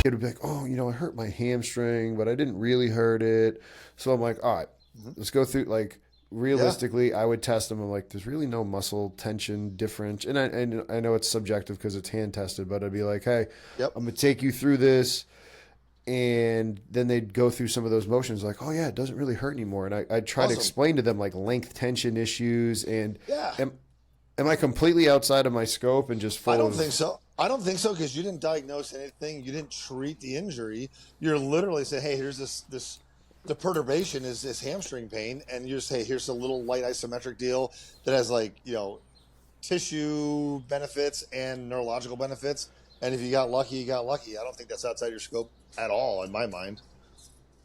kid would be like, oh, I hurt my hamstring, but I didn't really hurt it. So I'm like, all right, Mhm. let's go through, like, Yeah. realistically, I would test them. I'm like, there's really no muscle tension difference. And I know it's subjective because it's hand tested, but I'd be like, hey, Yep. I'm going to take you through this. And then they'd go through some of those motions like, oh, yeah, it doesn't really hurt anymore. And I'd try to Awesome. explain to them like length tension issues. And Yeah. am, am I completely outside of my scope and just I full don't think of. so. I don't think so because you didn't diagnose anything. You didn't treat the injury. You're literally saying, "Hey, here's this. The perturbation is this hamstring pain," and you just say, "Here's a little light isometric deal that has like tissue benefits and neurological benefits. And if you got lucky, you got lucky. I don't think that's outside your scope at all, in my mind."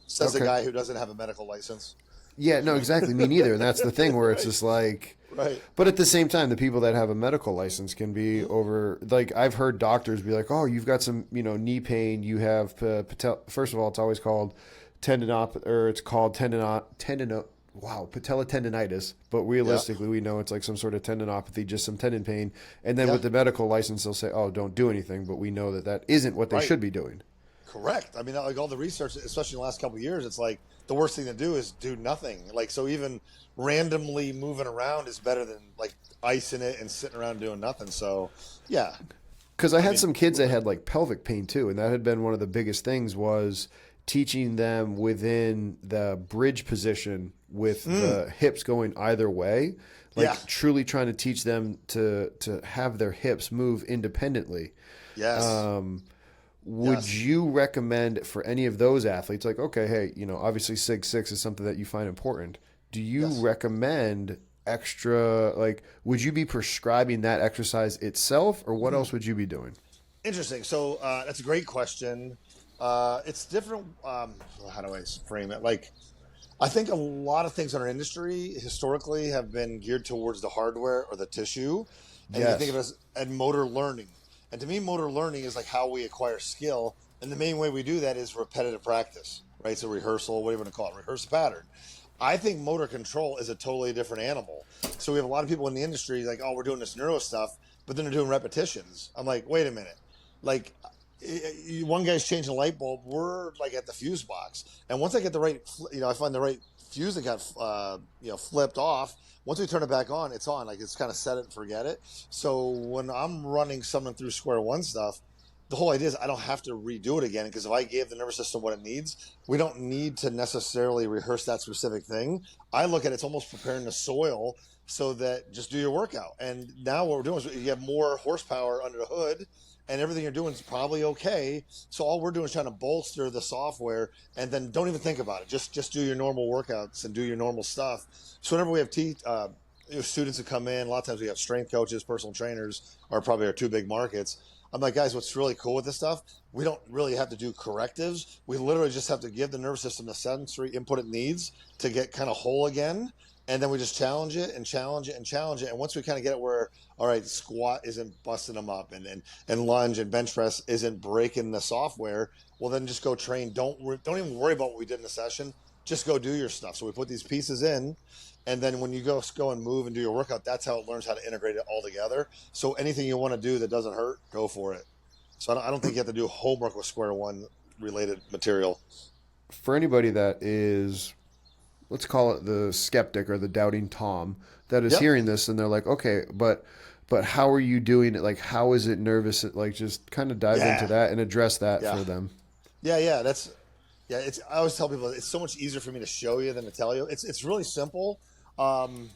Says the Okay. guy who doesn't have a medical license. Yeah, no, exactly. Me neither. And that's the thing where it's Right. just like, Right. but at the same time, the people that have a medical license can be Mhm. over. Like I've heard doctors be like, "Oh, you've got some, knee pain. You have First of all, it's always called tendinop, or it's called tendino. Wow, patella tendonitis. But Yeah. realistically, we know it's like some sort of tendinopathy, just some tendon pain. And then Yeah. with the medical license, they'll say, "Oh, don't do anything." But we know that that isn't what they Right. should be doing. Correct. I mean, like all the research, especially in the last couple of years, it's like the worst thing to do is do nothing. Like, so even randomly moving around is better than like icing it and sitting around doing nothing. So, yeah, Because I I had mean, some kids that had like pelvic pain too, and that had been one of the biggest things was teaching them within the bridge position with mm, the hips going either way, yeah, like truly trying to teach them to have their hips move independently. yes, Would yes. you recommend for any of those athletes, like, okay, hey, obviously Sig Six is something that you find important. Do you Yes. recommend extra, like, would you be prescribing that exercise itself, or what Hmm. else would you be doing? Interesting. So that's a great question. It's different. How do I frame it? Like, I think a lot of things in our industry historically have been geared towards the hardware or the tissue, and you can think of it Yes. as motor learning. And to me, motor learning is like how we acquire skill, and the main way we do that is repetitive practice, right? So rehearsal, whatever you want to call it, rehearse a pattern. I think motor control is a totally different animal. So we have a lot of people in the industry like, oh, we're doing this neuro stuff, but then they're doing repetitions. I'm like, wait a minute, like one guy's changing a light bulb, we're like at the fuse box, and once I get the right, I find the right fuse that got flipped off. Once we turn it back on, it's on. Like it's kind of set it and forget it. So when I'm running someone through square one stuff, the whole idea is I don't have to redo it again because if I gave the nervous system what it needs, we don't need to necessarily rehearse that specific thing. I look at it's almost preparing the soil so that just do your workout. And now what we're doing is you have more horsepower under the hood and everything you're doing is probably okay. So all we're doing is trying to bolster the software and then don't even think about it. Just do your normal workouts and do your normal stuff. So whenever we have students that come in, a lot of times we have strength coaches, personal trainers are probably our two big markets. I'm like, guys, what's really cool with this stuff? We don't really have to do correctives. We literally just have to give the nervous system the sensory input it needs to get kind of whole again. And then we just challenge it and challenge it and challenge it. And once we kind of get it where, all right, squat isn't busting them up and lunge and bench press isn't breaking the software, well, then just go train. Don't even worry about what we did in the session. Just go do your stuff. So we put these pieces in. And then when you go and move and do your workout, that's how it learns how to integrate it all together. So anything you want to do that doesn't hurt, go for it. So I don't think you have to do homework with square one related material. For anybody that is, let's call it the skeptic or the doubting Tom, that is Yep. hearing this and they're like, okay, but how are you doing it? Like, how is it nervous? Like, just kind of dive into Yeah. that and address that Yeah. for them. Yeah. Yeah. It's, I always tell people it's so much easier for me to show you than to tell you. It's really simple. Um,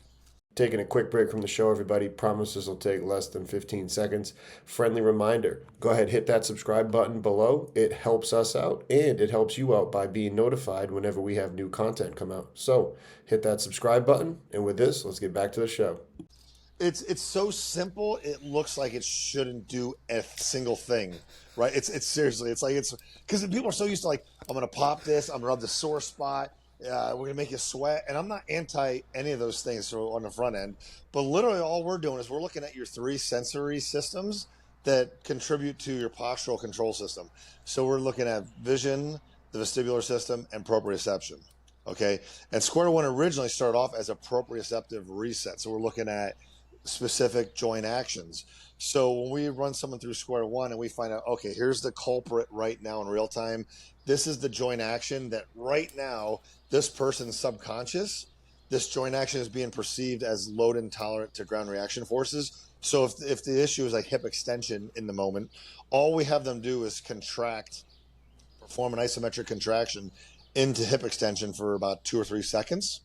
Taking a quick break from the show, everybody. Promises will take less than 15 seconds. Friendly reminder, go ahead, hit that subscribe button below. It helps us out and it helps you out by being notified whenever we have new content come out. So hit that subscribe button. And with this, let's get back to the show. it's so simple. It looks like it shouldn't do a single thing, right? It's seriously, it's like it's because people are so used to like I'm gonna pop this, I'm gonna rub the sore spot, we're gonna make you sweat, and I'm not anti any of those things on the front end, but literally all we're doing is we're looking at your three sensory systems that contribute to your postural control system. So we're looking at vision, the vestibular system, and proprioception. Okay, and square one originally started off as a proprioceptive reset. So we're looking at specific joint actions. So when we run someone through square one and we find out, okay, here's the culprit right now in real time. This is the joint action that right now, this person's subconscious, this joint action is being perceived as load intolerant to ground reaction forces. So if the issue is like hip extension in the moment, all we have them do is perform an isometric contraction into hip extension for about 2 or 3 seconds.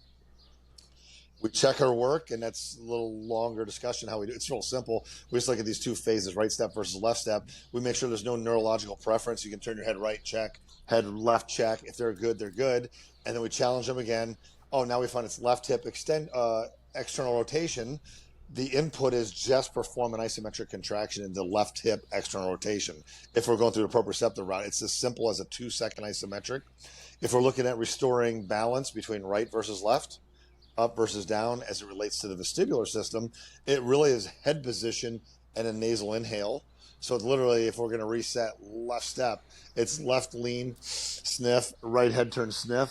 We check her work, and that's a little longer discussion how we do. It's real simple. We just look at these two phases, right step versus left step. We make sure there's no neurological preference. You can turn your head right, check, head left, check. If they're good, they're good. And then we challenge them again. Oh, now we find it's left hip external rotation. The input is just perform an isometric contraction into left hip external rotation. If we're going through the proprioceptive route, it's as simple as a 2-second isometric. If we're looking at restoring balance between right versus left, up versus down as it relates to the vestibular system, it really is head position and a nasal inhale. So literally, if we're going to reset left step, it's left lean, sniff, right head turn, sniff,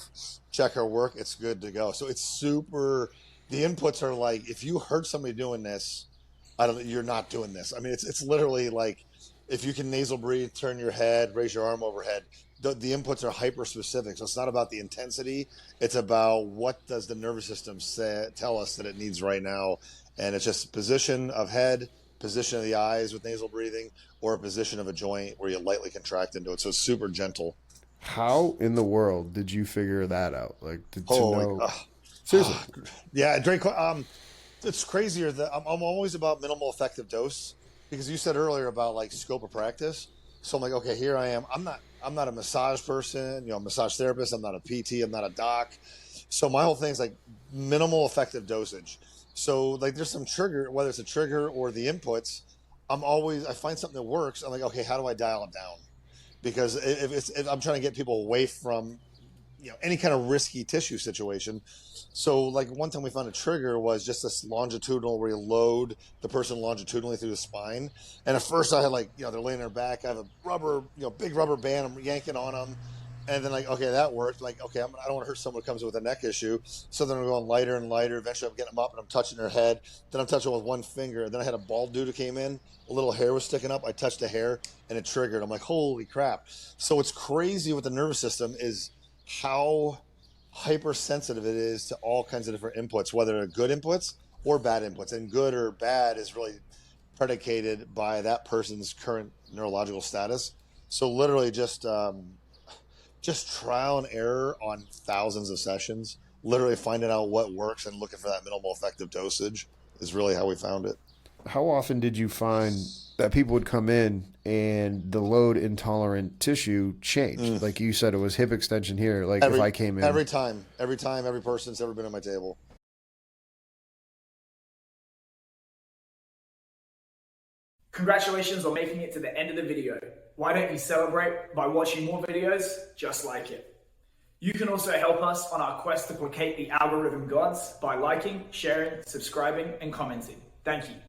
check our work, it's good to go. So it's super, the inputs are like, if you heard somebody doing this, you're not doing this. I mean, it's literally like, if you can nasal breathe, turn your head, raise your arm overhead, the inputs are hyper specific. So it's not about the intensity. It's about what does the nervous system tell us that it needs right now. And it's just position of head, position of the eyes with nasal breathing, or a position of a joint where you lightly contract into it. So it's super gentle. How in the world did you figure that out? Like to Holy, know? Seriously. yeah, Drake. It's crazier that I'm always about minimal effective dose, because you said earlier about like scope of practice. So I'm like, okay, here I am. I'm not a massage person, massage therapist. I'm not a PT. I'm not a doc. So my whole thing is like minimal effective dosage. So like there's some trigger, whether it's a trigger or the inputs, I find something that works. I'm like, okay, how do I dial it down? Because if I'm trying to get people away from any kind of risky tissue situation. So like one time we found a trigger was just this longitudinal where you load the person longitudinally through the spine. And at first I had they're laying on their back. I have a rubber, big rubber band. I'm yanking on them. And then okay, that worked. I don't want to hurt someone who comes in with a neck issue. So then I'm going lighter and lighter. Eventually I'm getting them up and I'm touching their head. Then I'm touching with one finger. Then I had a bald dude who came in. A little hair was sticking up. I touched the hair and it triggered. I'm like, holy crap. So what's crazy with the nervous system is how hypersensitive it is to all kinds of different inputs, whether they're good inputs or bad inputs. And good or bad is really predicated by that person's current neurological status. So literally just trial and error on thousands of sessions, literally finding out what works and looking for that minimal effective dosage is really how we found it. How often did you find that people would come in and the load intolerant tissue changed? Like you said, it was hip extension here. Like if I came in every time, every person's ever been on my table. Congratulations on making it to the end of the video. Why don't you celebrate by watching more videos just like it? You can also help us on our quest to placate the algorithm gods by liking, sharing, subscribing, and commenting. Thank you.